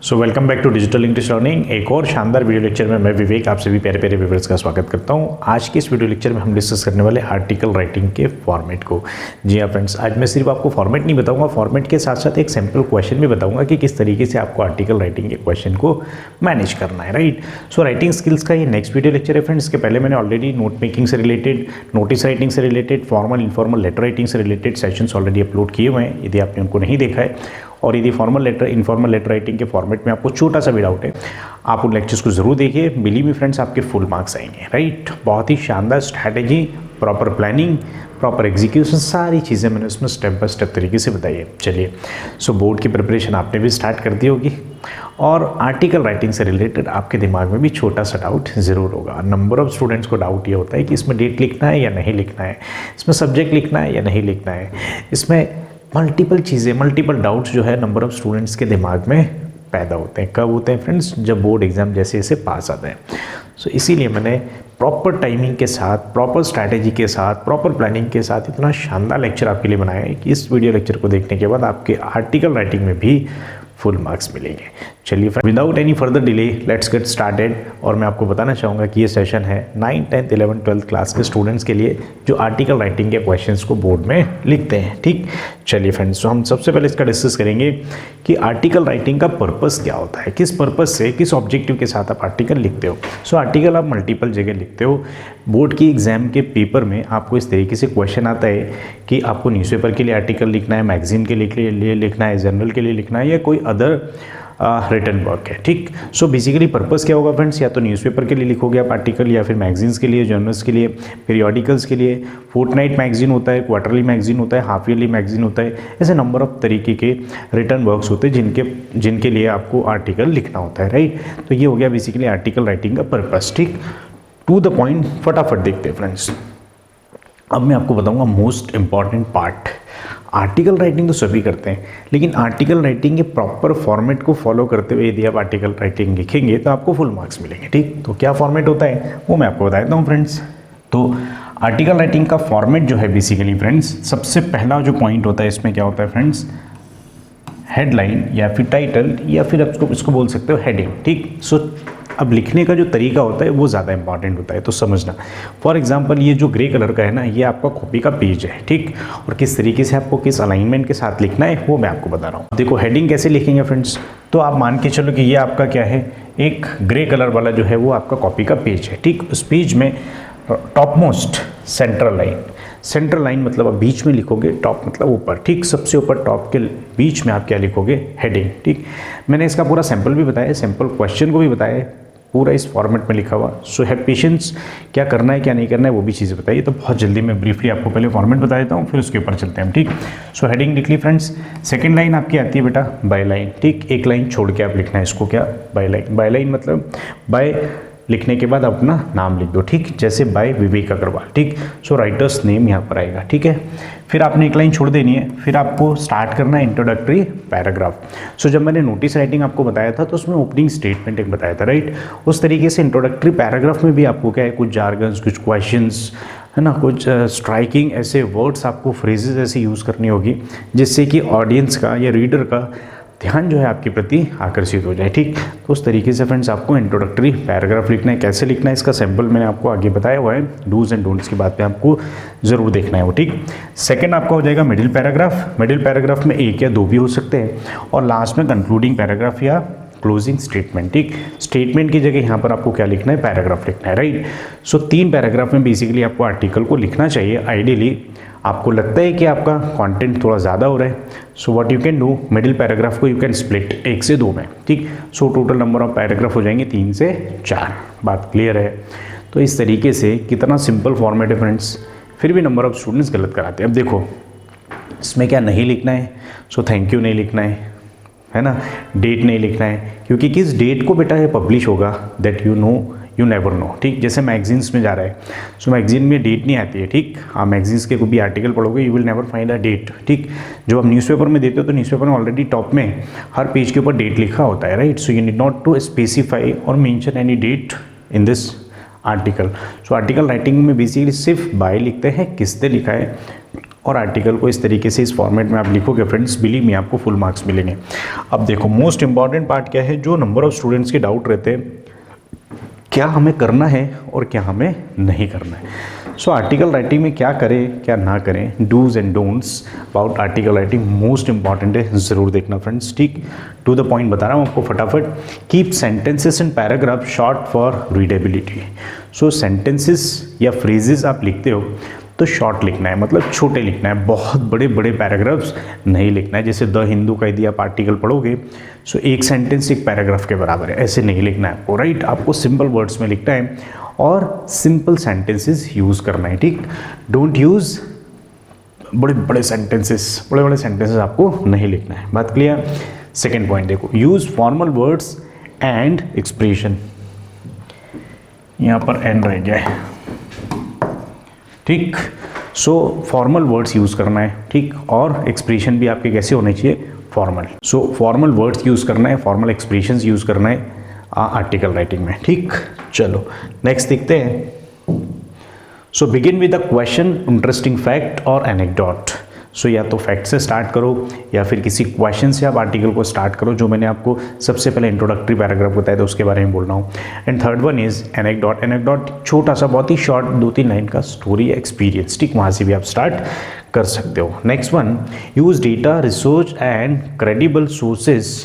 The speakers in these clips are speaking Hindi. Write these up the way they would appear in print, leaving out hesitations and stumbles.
So welcome back to digital English learning. एक और शानदार वीडियो लेक्चर में मैं विवेक आप सभी प्यारे प्यारे व्यूअर्स का स्वागत करता हूं। आज के इस वीडियो लेक्चर में हम डिस्कस करने वाले आर्टिकल राइटिंग के फॉर्मेट को। जी हाँ फ्रेंड्स, आज मैं सिर्फ आपको फॉर्मेट नहीं बताऊंगा, फॉर्मेट के साथ साथ एक सैम्पल क्वेश्चन भी बताऊंगा कि किस तरीके से आपको आर्टिकल राइटिंग के क्वेश्चन को मैनेज करना है। राइट, सो राइटिंग स्किल्स का ये नेक्स्ट वीडियो लेक्चर है फ्रेंड्स। इसके पहले मैंने ऑलरेडी नोट मेकिंग से रिलेटेड, नोटिस राइटिंग से related, formal informal letter writing से रिलेटेड सेशंस ऑलरेडी अपलोड किए हुए हैं, यदि आपने उनको नहीं देखा है। और यदि formal letter informal letter writing के फॉर्मेट में आपको छोटा सा भी डाउट है, आप उन लेक्चर्स को जरूर देखिए। बिलीव मी फ्रेंड्स, आपके फुल मार्क्स आएंगे। राइट, बहुत ही शानदार strategy, proper planning, proper execution, सारी चीज़ें मैंने उसमें स्टेप बाय स्टेप तरीके से बताई है। चलिए, सो बोर्ड की प्रिपरेशन आपने भी स्टार्ट कर दी होगी और आर्टिकल राइटिंग से रिलेटेड आपके दिमाग में भी छोटा सा डाउट ज़रूर होगा। नंबर ऑफ स्टूडेंट्स को डाउट ये होता है कि इसमें डेट लिखना है या नहीं लिखना है, इसमें सब्जेक्ट लिखना है या नहीं लिखना है। इसमें मल्टीपल चीज़ें, मल्टीपल डाउट्स जो है नंबर ऑफ स्टूडेंट्स के दिमाग में पैदा होते हैं। कब होते हैं फ्रेंड्स? जब बोर्ड एग्जाम जैसे जैसे पास आते हैं। सो इसीलिए मैंने प्रॉपर टाइमिंग के साथ, प्रॉपर स्ट्रैटेजी के साथ, प्रॉपर प्लानिंग के साथ इतना शानदार लेक्चर आपके लिए बनाया है कि इस वीडियो लेक्चर को देखने के बाद आपके आर्टिकल राइटिंग में भी फुल मार्क्स मिलेंगे। चलिए, without any further delay let's get started. और मैं आपको बताना चाहूँगा कि ये सेशन है 9, 10, 11, 12 क्लास के स्टूडेंट्स के लिए जो आर्टिकल राइटिंग के क्वेश्चंस को बोर्ड में लिखते हैं। ठीक, चलिए फ्रेंड्स, तो हम सबसे पहले इसका डिस्कस करेंगे कि आर्टिकल राइटिंग का पर्पस क्या होता है, किस पर्पस से, किस ऑब्जेक्टिव के साथ आप आर्टिकल लिखते हो। सो आर्टिकल आप मल्टीपल जगह लिखते हो। बोर्ड की एग्जाम के पेपर में आपको इस तरीके से क्वेश्चन आता है कि आपको न्यूज़पेपर के लिए आर्टिकल लिखना है, मैगजीन के लिए लिखना है, जर्नल के लिए लिखना है, या कोई अदर रिटन वर्क है। ठीक, सो बेसिकली पर्पस क्या होगा फ्रेंड्स? या तो न्यूज़पेपर के लिए लिखोगे आप आर्टिकल, या फिर मैगजीन्स के लिए, जर्नल्स के लिए, पीरियोडिकल्स के लिए, फोर्टनाइट मैगजीन होता है, क्वार्टरली मैगजीन होता है, हाफ ईयरली मैगजीन होता है। ऐसे नंबर ऑफ तरीके के रिटन वर्क्स होते हैं जिनके लिए आपको आर्टिकल लिखना होता है। राइट, तो ये हो गया बेसिकली आर्टिकल राइटिंग का पर्पस। ठीक, टू द पॉइंट फटाफट देखते हैं फ्रेंड्स। अब मैं आपको बताऊंगा most important part. Article writing तो सभी करते हैं, लेकिन आर्टिकल राइटिंग के प्रॉपर फॉर्मेट को फॉलो करते हुए यदि आप आर्टिकल राइटिंग लिखेंगे तो आपको फुल मार्क्स मिलेंगे। ठीक, तो क्या फॉर्मेट होता है वो मैं आपको बता देता हूँ फ्रेंड्स। तो आर्टिकल राइटिंग का फॉर्मेट जो है बेसिकली फ्रेंड्स, सबसे पहला जो पॉइंट होता है इसमें क्या होता है फ्रेंड्स? हेडलाइन या फिर टाइटल, या फिर आप इसको बोल सकते हो हेडिंग। ठीक, सो अब लिखने का जो तरीका होता है वो ज़्यादा इंपॉर्टेंट होता है, तो समझना। फॉर एग्जांपल, ये जो ग्रे कलर का है ना, ये आपका कॉपी का पेज है। ठीक, और किस तरीके से आपको किस अलाइनमेंट के साथ लिखना है वो मैं आपको बता रहा हूँ। देखो, हेडिंग कैसे लिखेंगे फ्रेंड्स? तो आप मान के चलो कि ये आपका क्या है, एक ग्रे कलर वाला जो है वो आपका कॉपी का पेज है। ठीक, उस पेज में top most central line, central line मतलब आप बीच में लिखोगे, टॉप मतलब ऊपर। ठीक, सबसे ऊपर टॉप के बीच में आप क्या लिखोगे? हेडिंग। ठीक, मैंने इसका पूरा सैंपल भी बताया, सैंपल क्वेश्चन को भी बताया, पूरा इस फॉर्मेट में लिखा हुआ। सो हैव पेशेंस, क्या करना है क्या नहीं करना है वो भी चीज़ें बताइए। तो बहुत जल्दी मैं ब्रीफली आपको पहले फॉर्मेट बता देता हूँ, फिर उसके ऊपर चलते हैं हम। ठीक, सो हेडिंग लिख ली फ्रेंड्स। सेकंड लाइन आपकी आती है बेटा बाय लाइन। ठीक, एक लाइन छोड़ के आप लिखना है इसको, क्या? By line. बाय लाइन मतलब बाय लिखने के बाद अपना नाम लिख दो। ठीक, जैसे बाय विवेक अग्रवाल। ठीक, सो राइटर्स नेम यहाँ पर आएगा। ठीक है, फिर आपने एक लाइन छोड़ देनी है, फिर आपको स्टार्ट करना है इंट्रोडक्टरी पैराग्राफ। सो जब मैंने नोटिस राइटिंग आपको बताया था तो उसमें ओपनिंग स्टेटमेंट एक बताया था। राइट, उस तरीके से इंट्रोडक्टरी पैराग्राफ में भी आपको क्या है, कुछ जार्गन्स, कुछ क्वेश्चंस है ना, कुछ स्ट्राइकिंग ऐसे वर्ड्स, आपको फ्रेजेस ऐसे यूज़ करनी होगी जिससे कि ऑडियंस का या रीडर का ध्यान जो है आपके प्रति आकर्षित हो जाए। ठीक, तो उस तरीके से फ्रेंड्स आपको इंट्रोडक्टरी पैराग्राफ लिखना है। कैसे लिखना है इसका सैंपल मैंने आपको आगे बताया हुआ है। डूज एंड डोंट्स की बात पे आपको जरूर देखना है वो। ठीक, सेकंड आपका हो जाएगा मिडिल पैराग्राफ। मिडिल पैराग्राफ में एक या दो भी हो सकते हैं, और लास्ट में कंक्लूडिंग पैराग्राफ या क्लोजिंग स्टेटमेंट। ठीक, स्टेटमेंट की जगह यहाँ पर आपको क्या लिखना है? पैराग्राफ लिखना है। राइट, सो 3 पैराग्राफ में बेसिकली आपको आर्टिकल को लिखना चाहिए। आइडियली आपको लगता है कि आपका कंटेंट थोड़ा ज़्यादा हो रहा है, so what you can do, middle paragraph को यू कैन स्प्लिट 1 से 2 में। ठीक, so total number of paragraph हो जाएंगे 3 से 4। बात क्लियर है? तो इस तरीके से कितना सिंपल फॉर्मेट है फ्रेंड्स, फिर भी नंबर ऑफ स्टूडेंट्स गलत कराते हैं। अब देखो, इसमें क्या नहीं लिखना है? सो थैंक यू नहीं लिखना है ना, डेट नहीं लिखना है, क्योंकि किस डेट को बेटा ये पब्लिश होगा दैट यू नेवर नो। ठीक, जैसे मैगजीन्स में जा रहा है, सो मैगजीन में डेट नहीं आती है। ठीक, आप मैगजीन्स के कोई भी आर्टिकल पढ़ोगे you will never find a date. ठीक, जब आप न्यूज़पेपर में देते हो तो न्यूज़पेपर में ऑलरेडी टॉप में हर पेज के ऊपर डेट लिखा होता है। Right, so you need not to specify और mention any date in this article. So article writing में बेसिकली सिर्फ बाय लिखते हैं, किसने लिखा है, और आर्टिकल को इस तरीके से इस फॉर्मेट में आप लिखोगे फ्रेंड्स, बिलीव मी आपको फुल मार्क्स मिलेंगे। अब देखो मोस्ट इंपॉर्टेंट पार्ट क्या है, जो नंबर ऑफ स्टूडेंट्स के डाउट रहते हैं क्या हमें करना है और क्या हमें नहीं करना है। सो आर्टिकल राइटिंग में क्या करें क्या ना करें, dos and don'ts about article writing most important है, ज़रूर देखना फ्रेंड्स। ठीक, टू द पॉइंट बता रहा हूँ आपको फटाफट। Keep sentences and paragraph short for readability. So sentences या फ्रेजेस आप लिखते हो तो शॉर्ट लिखना है, मतलब छोटे लिखना है, बहुत बड़े बड़े पैराग्राफ्स नहीं लिखना है। जैसे द हिंदू का यदि आप आर्टिकल पढ़ोगे सो एक सेंटेंस एक पैराग्राफ के बराबर है, ऐसे नहीं लिखना है आपको, राइट। आपको सिंपल वर्ड्स में लिखना है और सिंपल सेंटेंसेस यूज़ करना है, ठीक। डोंट यूज़ बड़े बड़े सेंटेंसेस आपको नहीं लिखना है, बात क्लियर। सेकेंड पॉइंट देखो, use formal words and expression, यहाँ पर एंड रह गया है, ठीक। सो फॉर्मल वर्ड्स यूज़ करना है, ठीक, और एक्सप्रेशन भी आपके कैसे होने चाहिए, फॉर्मल। सो फॉर्मल वर्ड्स यूज़ करना है, फॉर्मल एक्सप्रेशंस यूज़ करना है आर्टिकल राइटिंग में, ठीक। चलो नेक्स्ट देखते हैं। So begin with a question, interesting fact और एनेक्डोट। सो या तो फैक्ट से स्टार्ट करो या फिर किसी क्वेश्चन से आप आर्टिकल को स्टार्ट करो, जो मैंने आपको सबसे पहले इंट्रोडक्टरी पैराग्राफ बताया था उसके बारे में बोल रहा हूँ। And third one is anecdote. Anecdote छोटा सा बहुत ही शॉर्ट 2-3 लाइन का स्टोरी एक्सपीरियंस, ठीक, वहाँ से भी आप स्टार्ट कर सकते हो। Next one, use data, research and credible sources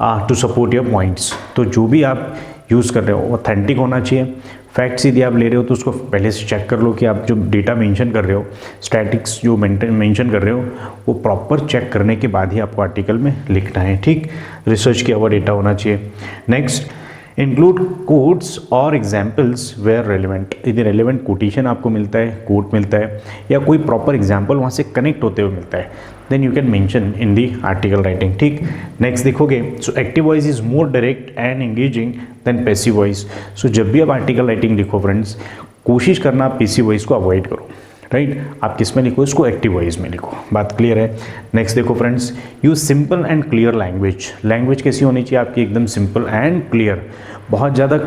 to support your points. तो जो भी आप यूज़ कर रहे हो ऑथेंटिक होना चाहिए। फैक्ट्स यदि आप ले रहे हो तो उसको पहले से चेक कर लो कि आप जो डेटा मेंशन कर रहे हो, स्टैटिक्स जो मेंशन कर रहे हो, वो प्रॉपर चेक करने के बाद ही आपको आर्टिकल में लिखना है, ठीक। रिसर्च किया हुआ डेटा होना चाहिए। नेक्स्ट, इंक्लूड कोट्स और एग्जाम्पल्स वेयर रेलिवेंट। यदि रेलिवेंट कोटेशन आपको मिलता है, कोट मिलता है या कोई प्रॉपर एग्जाम्पल वहाँ से कनेक्ट होते हुए मिलता है, then you can mention in the article writing, ठीक। नेक्स्ट देखोगे, so active voice is more direct and engaging than passive voice. So जब भी आप आर्टिकल राइटिंग लिखो फ्रेंड्स, कोशिश करना आप पैसिव वॉइस को अवॉइड करो, राइट। आप किस में लिखो, इसको एक्टिव वॉइस में लिखो, बात क्लियर है। नेक्स्ट देखो friends, use simple and clear language. Language कैसी होनी चाहिए आपकी, एकदम सिंपल एंड क्लियर। बहुत ज़्यादा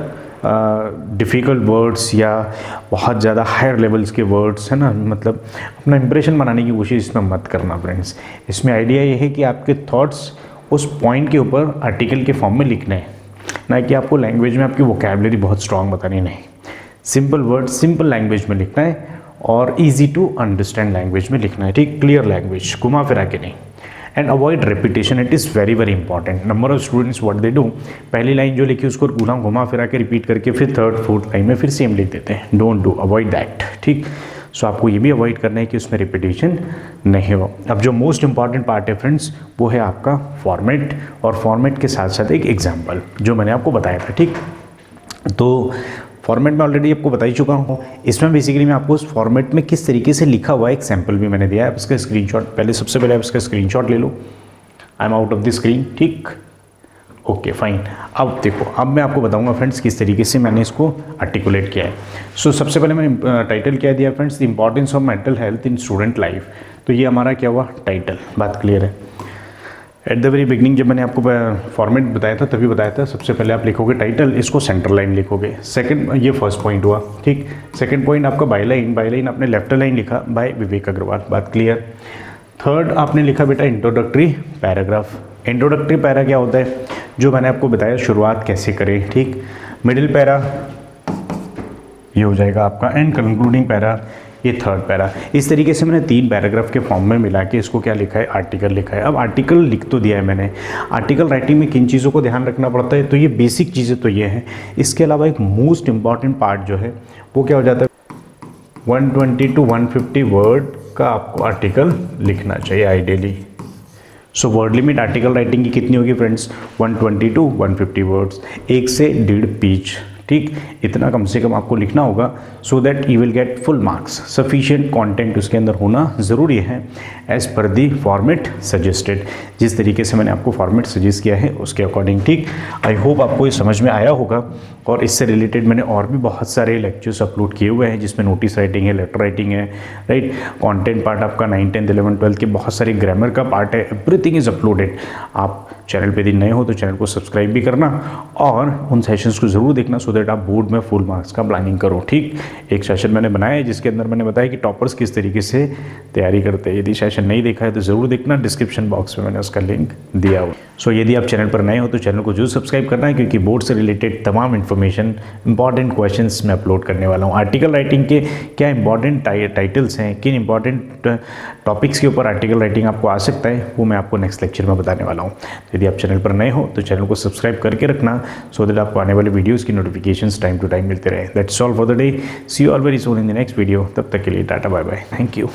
डिफ़िकल्ट वर्ड्स या बहुत ज़्यादा हायर लेवल्स के वर्ड्स है ना, मतलब अपना इंप्रेशन बनाने की कोशिश इसमें मत करना फ्रेंड्स। इसमें आइडिया ये है कि आपके थॉट्स उस पॉइंट के ऊपर आर्टिकल के फॉर्म में लिखने हैं, ना कि आपको लैंग्वेज में आपकी वोकैबुलरी बहुत स्ट्रांग बतानी, नहीं। सिंपल वर्ड सिंपल लैंग्वेज में लिखना है और ईजी टू अंडरस्टैंड लैंग्वेज में लिखना है, ठीक, क्लियर लैंग्वेज, घुमा फिरा के नहीं। And avoid repetition, it is very very important. Number of students what they do, पहली लाइन जो लिखी उसको पूरा घुमा फिरा के रिपीट करके फिर थर्ड फोर्थ लाइन में फिर सेम लिख देते हैं। डोंट डू, अवॉइड दैट, ठीक। सो आपको ये भी अवॉइड करना है कि उसमें रिपीटेशन नहीं हो। अब जो मोस्ट इंपॉर्टेंट पार्ट है फ्रेंड्स, वो है आपका फॉर्मेट, और फॉर्मेट के साथ साथ एक एग्जाम्पल जो मैंने आपको बताया था, ठीक। तो फॉर्मेट में ऑलरेडी आपको बता ही चुका हूँ। इसमें बेसिकली मैं आपको उस फॉर्मेट में किस तरीके से लिखा हुआ है एक सैम्पल भी मैंने दिया है। आप इसका स्क्रीनशॉट पहले, सबसे पहले आप इसका स्क्रीनशॉट ले लो। I am out of the screen, ठीक, ओके फाइन। अब देखो, अब मैं आपको बताऊंगा फ्रेंड्स किस तरीके से मैंने इसको आर्टिकुलेट किया है। सो सबसे पहले मैंने टाइटल क्या दिया friends, the importance of mental health in student life. तो ये हमारा क्या हुआ, टाइटल, बात क्लियर है। एट द वेरी बिगनिंग जब मैंने आपको फॉर्मेट बताया था तभी बताया था, सबसे पहले आप लिखोगे टाइटल, इसको सेंटर लाइन लिखोगे। सेकंड, ये फर्स्ट पॉइंट हुआ, ठीक। सेकंड पॉइंट आपका बाय लाइन आपने लेफ्ट लाइन लिखा, बाय विवेक अग्रवाल, बात क्लियर। थर्ड आपने लिखा बेटा इंट्रोडक्टरी पैराग्राफ। इंट्रोडक्टरी पैरा क्या होता है, जो मैंने आपको बताया शुरुआत कैसे करें, ठीक। मिडिल पैरा ये हो जाएगा आपका, एंड कंक्लूडिंग पैरा ये थर्ड पैरा। इस तरीके से मैंने 3 पैराग्राफ के फॉर्म में मिला के इसको क्या लिखा है, आर्टिकल लिखा है। अब आर्टिकल लिख तो दिया है मैंने, आर्टिकल राइटिंग में किन चीज़ों को ध्यान रखना पड़ता है, तो ये बेसिक चीज़ें तो ये हैं। इसके अलावा एक मोस्ट इंपॉर्टेंट पार्ट जो है वो क्या हो जाता है, 120 to 150 वर्ड का आपको आर्टिकल लिखना चाहिए ideally. So word limit article writing की कितनी होगी फ्रेंड्स, 120 to 150 वर्ड्स, 1 से 1.5 पेज, ठीक। इतना कम से कम आपको लिखना होगा, so that you will get full marks. Sufficient content उसके अंदर होना ज़रूरी है, एज पर दी फॉर्मेट सजेस्टेड। जिस तरीके से मैंने आपको फॉर्मेट सजेस्ट किया है उसके अकॉर्डिंग, ठीक। आई होप आपको ये समझ में आया होगा। और इससे रिलेटेड मैंने और भी बहुत सारे लेक्चर्स अपलोड किए हुए हैं, जिसमें नोटिस राइटिंग है, लेटर राइटिंग है, राइट। कंटेंट पार्ट आपका 9, 10, 11, 12 के बहुत सारे ग्रामर का पार्ट है, एवरीथिंग इज़ अपलोडेड। आप चैनल पे यदि नए हो तो चैनल को सब्सक्राइब भी करना और उन सेशंस को ज़रूर देखना, सो दैट दैट आप बोर्ड में फुल मार्क्स का प्लानिंग करो। ठीक, एक सेशन मैंने बनाया है जिसके अंदर मैंने बताया कि टॉपर्स किस तरीके से तैयारी करते हैं। यदि सेशन नहीं देखा है तो ज़रूर देखना, डिस्क्रिप्शन बॉक्स में मैंने उसका लिंक दिया हुआ। सो यदि आप चैनल पर नए हो तो चैनल को जरूर सब्सक्राइब करना है, क्योंकि बोर्ड से रिलेटेड तमाम इन्फॉर्मेशन, इंपॉर्टेंट क्वेश्चंस मैं अपलोड करने वाला हूँ। आर्टिकल राइटिंग के क्या इंपॉर्टेंट टाइटल्स हैं, किन इंपॉर्टेंट टॉपिक्स के ऊपर आर्टिकल राइटिंग आपको आ सकता है, वो मैं आपको नेक्स्ट लेक्चर में बताने वाला हूँ। यदि आप चैनल पर नए हो तो चैनल को सब्सक्राइब करके रखना, सो दैट आपको आने वाले वीडियोज़ की नोटिफिकेशंस टाइम टू टाइम मिलते रहे। That's all for the day, see you all very soon in the next video. तब तक के लिए tata bye bye, thank you.